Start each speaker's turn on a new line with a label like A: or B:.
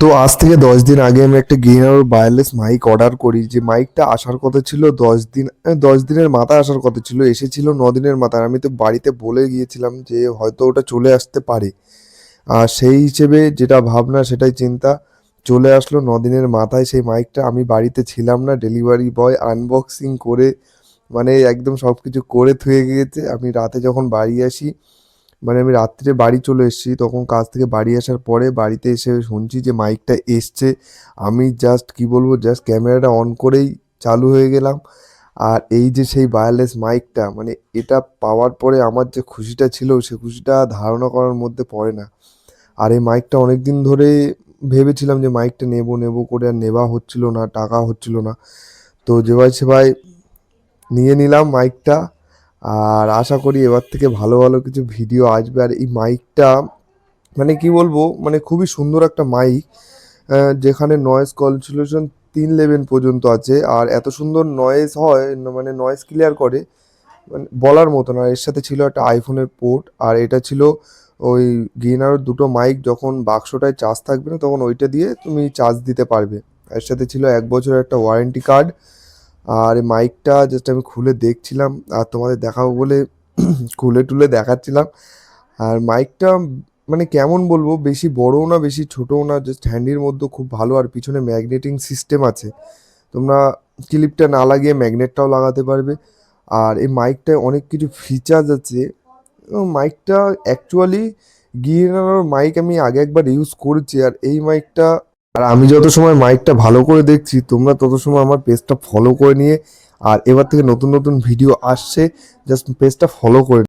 A: তো আজ থেকে 10 দিন আগে আমি একটা গেইনার ওয়্যারলেস মাইক অর্ডার করি। যে মাইকটা আসার কথা ছিল 10 দিন, 10 দিনের মাথায় আসার কথা ছিল, এসেছিল 9 দিনের মাথায়। আমি তো বাড়িতে বলে গিয়েছিলাম যে হয়তো ওটা চলে আসতে পারে। আর সেই হিসেবে যেটা ভাবনা সেটাই চিন্তা, চলে আসলো 9 দিনের মাথায় সেই মাইকটা। আমি বাড়িতে ছিলাম না, ডেলিভারি বয় আনবক্সিং করে মানে একদম সব কিছু করে থুয়ে গিয়েছে। আমি রাতে যখন বাড়ি আসি, মানে আমি রাত্রে বাড়ি চলে এসেছি, তখন কাজ থেকে বাড়ি আসার পরে বাড়িতে এসে শুনছি যে মাইকটা এসছে। আমি জাস্ট কি বলবো, জাস্ট ক্যামেরাটা অন করেই চালু হয়ে গেলাম। আর এই যে সেই ওয়্যারলেস মাইকটা, মানে এটা পাওয়ার পরে আমার যে খুশিটা ছিল সে খুশিটা ধারণা করার মধ্যে পড়ে না। আর এই মাইকটা অনেক দিন ধরে ভেবেছিলাম যে মাইকটা নেব নেব করে, আর নেওয়া হচ্ছিল না, টাকা হচ্ছিল না। তো যেভাবে সেভাবে নিয়ে নিলাম মাইকটা। আর আশা করি এবার থেকে ভালো ভালো কিছু ভিডিও আসবে। আর এই মাইকটা মানে কি বলবো, মানে খুবই সুন্দর একটা মাইক, যেখানে নয়েজ ক্যান্সেলেশন 3 লেভেল পর্যন্ত আছে। আর এত সুন্দর নয়েজ হয় মানে নয়েজ ক্লিয়ার করে, মানে বলার মতো না। এর সাথে ছিল একটা আইফোনের পোর্ট, আর এটা ছিল ওই গেইনার দুটো মাইক, যখন বাক্সটায় চার্জ থাকবে না তখন ওইটা দিয়ে তুমি চার্জ দিতে পারবে। এর সাথে ছিল 1 বছরের একটা ওয়ারেন্টি কার্ড। আর এই মাইকটা জাস্ট আমি খুলে দেখছিলাম আর তোমাদের দেখাবো বলে খুলে টুলে দেখাচ্ছিলাম। আর মাইকটা মানে কেমন বলবো, বেশি বড়ও না বেশি ছোটও না, জাস্ট হ্যান্ডির মধ্যে খুব ভালো। আর পিছনে ম্যাগনেটিং সিস্টেম আছে, তোমরা ক্লিপটা না লাগিয়ে ম্যাগনেটটাও লাগাতে পারবে। আর এই মাইকটায় অনেক কিছু ফিচার্স আছে। মাইকটা অ্যাকচুয়ালি গিয়েনার মাইক আমি আগে একবার ইউজ করেছি। আর এই মাইকটা, আর আমি যত সময় মাইকটা ভালো করে দেখছি, তোমরা তত সময় আমার পেজটা ফলো করে নিয়ে, আর এবার থেকে নতুন নতুন ভিডিও আসছে, জাস্ট পেজটা ফলো করে